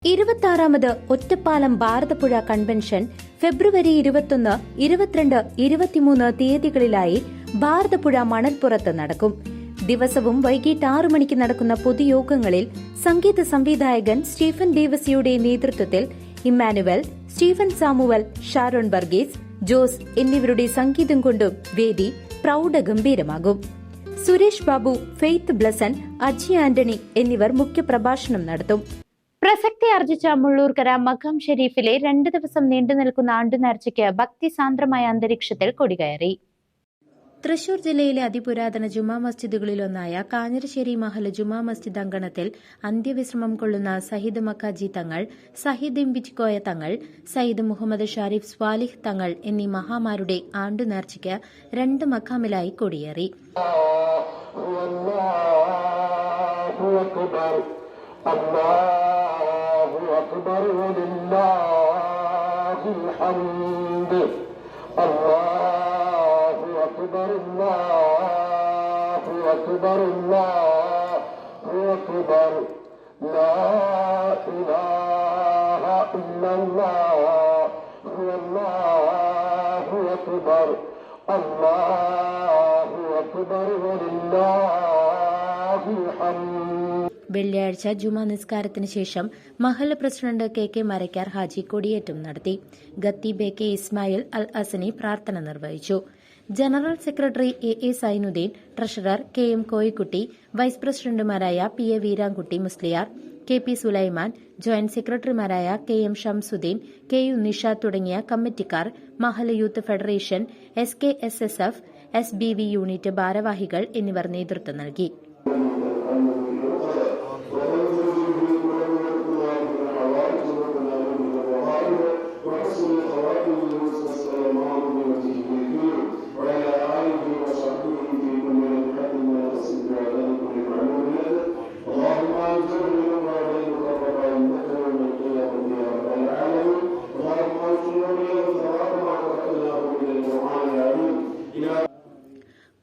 26ാമത് Ottapalam Bharathapuzha convention ഫെബ്രുവരി 21, 22, 23 തീയതികളിലായി ഭാരതപ്പുഴ മണൽപ്പുറത്ത് നടക്കും. ദിവസവും വൈകിട്ട് 6 മണിക്ക് നടക്കുന്ന പൊതുയോഗങ്ങളിൽ സംഗീത സംവിധായകൻ സ്റ്റീഫൻ ദേവസിയുടെ നേതൃത്വത്തിൽ Emmanuel, Stephen Samuel, Sharon Varghese, Jose എന്നിവരുടെ സംഗീതം കൊണ്ടും വേദി പ്രൗഢഗംഭീരമാകും. സുരേഷ് ബാബു, ഫെയ്ത്ത് ബ്ലസൻ, അജി ആന്റണി എന്നിവർ മുഖ്യപ്രഭാഷണം നടത്തും. പ്രസക്തി ആർജിച്ച മുള്ളൂർക്കര മഖാം ഷെരീഫിലെ 2 ദിവസം നീണ്ടുനിൽക്കുന്ന ആണ്ടുനേർച്ചയ്ക്ക് ഭക്തിസാന്ദ്രമായ അന്തരീക്ഷത്തിൽ കൊടികയറി. തൃശൂർ ജില്ലയിലെ അതിപുരാതന ജുമാ മസ്ജിദുകളിലൊന്നായ കാഞ്ഞിരശ്ശേരി മഹൽ ജുമാ മസ്ജിദ് അങ്കണത്തിൽ അന്ത്യവിശ്രമം കൊള്ളുന്ന സയ്യിദ് മക്കാജി തങ്ങൾ, സയ്യിദ് ഇമ്പിച്ചിക്കോയ തങ്ങൾ, സയ്യിദ് മുഹമ്മദ് ഷാരിഫ് സ്വാലിഹ് തങ്ങൾ എന്നീ മഹാമാരുടെ ആണ്ടുനേർച്ചയ്ക്ക് 2 മഖാമിലായി കൊടിയേറി. أكبر ولله الحمد الله أكبر الله أكبر الله أكبر لا إله إلا الله والله أكبر الله أكبر ولله الحمد. വെള്ളിയാഴ്ച ജുമാ നിസ്കാരത്തിന് ശേഷം മഹൽ പ്രസിഡന്റ് KK മരക്കാർ ഹാജി കൊടിയേറ്റം നടത്തി. ഖത്തീബ് AK ഇസ്മായിൽ അൽ അസനി പ്രാർത്ഥന നിർവഹിച്ചു. General secretary AA Zainuddin, treasurer KM Koyikutty, vice പ്രസിഡന്റുമാരായ PA Veerankutty Musliyar, KP Sulaiman, joint സെക്രട്ടറിമാരായ KM ഷംസുദ്ദീൻ, KU നിഷാദ് തുടങ്ങിയ കമ്മിറ്റിക്കാർ, മഹൽ youth federation, SKSSF, SBV unit ഭാരവാഹികൾ എന്നിവർ നേതൃത്വം നൽകി.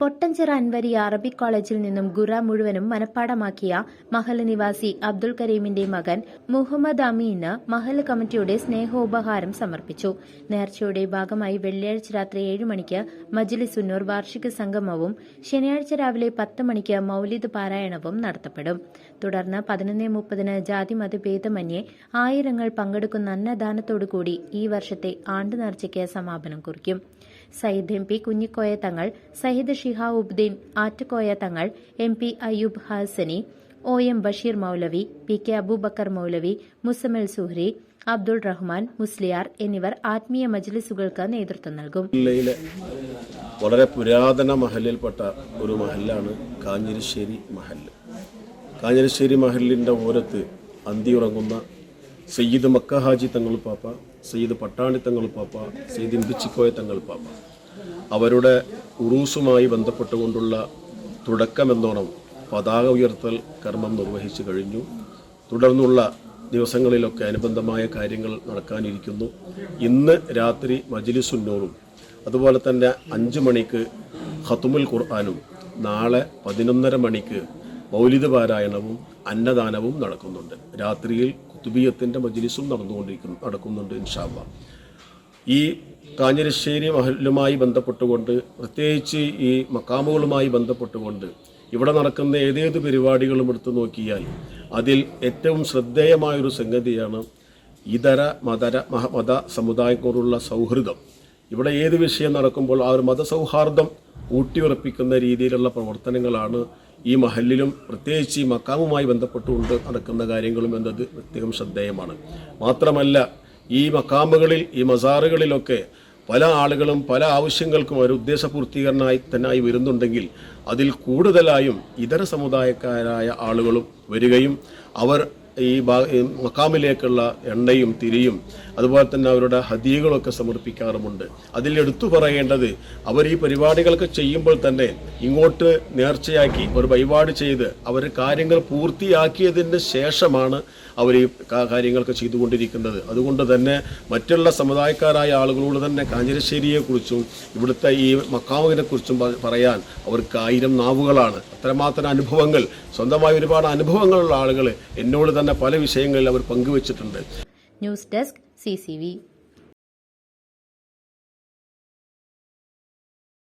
പൊട്ടഞ്ചിറ അൻവരി അറബിക് കോളേജിൽ നിന്നും ഖുറ മുഴുവനും മനഃപ്പാടമാക്കിയ മഹൽ നിവാസി അബ്ദുൾ കരീമിന്റെ മകൻ മുഹമ്മദ് അമീന് മഹൽ കമ്മിറ്റിയുടെ സ്നേഹോപഹാരം സമർപ്പിച്ചു. നേർച്ചയുടെ ഭാഗമായി വെള്ളിയാഴ്ച രാത്രി 7 മണിക്ക് മജ്ലിസുന്നൂർ വാർഷിക സംഗമവും ശനിയാഴ്ച രാവിലെ 10 മണിക്ക് മൌലിദ് പാരായണവും നടത്തപ്പെടും. തുടർന്ന് 11:30 ജാതിമതഭേദമന്യേ ആയിരങ്ങൾ പങ്കെടുക്കുന്ന അന്നദാനത്തോടുകൂടി ഈ വർഷത്തെ ആണ്ടുനേർച്ചയ്ക്ക് സമാപനം കുറിക്കും. സയ്യിദ് MP കുഞ്ഞിക്കോയ തങ്ങൾ, സയ്യിദ് ഷിഹാബുദ്ദീൻ ആറ്റുകോയ തങ്ങൾ, MP അയ്യൂബ് ഹാസനി, OM ബഷീർ മൌലവി, PK അബൂബക്കർ മൌലവി, മുസമിൽ സുഹ്രി, അബ്ദുൾ റഹ്മാൻ മുസ്ലിയാർ എന്നിവർ ആത്മീയ മജ്ലിസുകൾക്ക് നേതൃത്വം നൽകും. ജില്ലയിലെ വളരെ പുരാതന മഹലിൽപ്പെട്ട ഒരു മഹലാണ് കാഞ്ഞിരശ്ശേരി മഹൽ. കാഞ്ഞിരശ്ശേരി മഹലിന്റെ ഓരത്ത് അന്തിയുറങ്ങുന്ന സയ്യിദ് മക്ക ഹാജി തങ്ങൾ പാപ്പ, സയ്യിദ് പട്ടാണി തങ്ങൾ പാപ്പ, സയ്യിദ് ഇമ്പിച്ചിക്കോയ തങ്ങൾ പാപ്പ അവരുടെ ഉറൂസുമായി ബന്ധപ്പെട്ടുകൊണ്ടുള്ള തുടക്കമെന്നോണം പതാക ഉയർത്തൽ കർമ്മം നിർവഹിച്ചു കഴിഞ്ഞു. തുടർന്നുള്ള ദിവസങ്ങളിലൊക്കെ അനുബന്ധമായ കാര്യങ്ങൾ നടക്കാനിരിക്കുന്നു. ഇന്ന് രാത്രി മജ്ലിസുന്നൂറും അതുപോലെ തന്നെ 5 മണിക്ക് ഖത്മുൽ ഖുർആനും നാളെ 11:30 മണിക്ക് മൗലിദ് പാരായണവും അന്നദാനവും നടക്കുന്നുണ്ട്. രാത്രിയിൽ കുതുബിയത്തിൻ്റെ മജ്ലിസും നടക്കുന്നുണ്ട് ഇൻഷാ അല്ലാഹ്. ഈ കാഞ്ഞിരശ്ശേരി മഹലുമായി ബന്ധപ്പെട്ടുകൊണ്ട്, പ്രത്യേകിച്ച് ഈ മക്കാമുകളുമായി ബന്ധപ്പെട്ടുകൊണ്ട് ഇവിടെ നടക്കുന്ന ഏതേത് പരിപാടികളും എടുത്തു നോക്കിയാൽ അതിൽ ഏറ്റവും ശ്രദ്ധേയമായൊരു സംഗതിയാണ് ഇതര മത സമുദായങ്ങളോടുള്ള സൗഹൃദം. ഇവിടെ ഏത് വിഷയം നടക്കുമ്പോൾ ആ ഒരു മതസൗഹാർദ്ദം ഊട്ടിയുറപ്പിക്കുന്ന രീതിയിലുള്ള പ്രവർത്തനങ്ങളാണ് ഈ മഹലിലും പ്രത്യേകിച്ച് ഈ മക്കാമുമായി ബന്ധപ്പെട്ടുകൊണ്ട് നടക്കുന്ന കാര്യങ്ങളും എന്നത് പ്രത്യേകം ശ്രദ്ധേയമാണ്. മാത്രമല്ല ഈ മക്കാമുകളിൽ, ഈ മസാറുകളിലൊക്കെ പല ആളുകളും പല ആവശ്യങ്ങൾക്കും ഒരു ഉദ്ദേശപൂർത്തീകരണമായി വരുന്നുണ്ടെങ്കിൽ അതിൽ കൂടുതലായും ഇതര സമുദായക്കാരായ ആളുകളും വരികയും അവർ ഈ മക്കാമിലേക്കുള്ള എണ്ണയും തിരിയും അതുപോലെ തന്നെ അവരുടെ ഹദിയകളൊക്കെ സമർപ്പിക്കാറുമുണ്ട്. അതിൽ എടുത്തു പറയേണ്ടത്, അവർ ഈ പരിപാടികളൊക്കെ ചെയ്യുമ്പോൾ തന്നെ ഇങ്ങോട്ട് നേർച്ചയാക്കി ഒരു വഴിപാട് ചെയ്ത് അവർ കാര്യങ്ങൾ പൂർത്തിയാക്കിയതിന് ശേഷമാണ് അവർ ഈ കാര്യങ്ങളൊക്കെ ചെയ്തുകൊണ്ടിരിക്കുന്നത്. അതുകൊണ്ട് തന്നെ മറ്റുള്ള സമുദായക്കാരായ ആളുകളോട് തന്നെ കാഞ്ഞിരശ്ശേരിയെക്കുറിച്ചും ഇവിടുത്തെ ഈ മക്കാമിനെക്കുറിച്ചും പറയാൻ അവർക്ക് 1000 നാവുകളാണ്. അത്രമാത്രം അനുഭവങ്ങൾ, സ്വന്തമായ ഒരുപാട് അനുഭവങ്ങളുള്ള ആളുകൾ എന്നോട് തന്നെ തന്നെ പല വിഷയങ്ങളിൽ അവർ പങ്കുവച്ചിട്ടുണ്ട്. News desk CCV.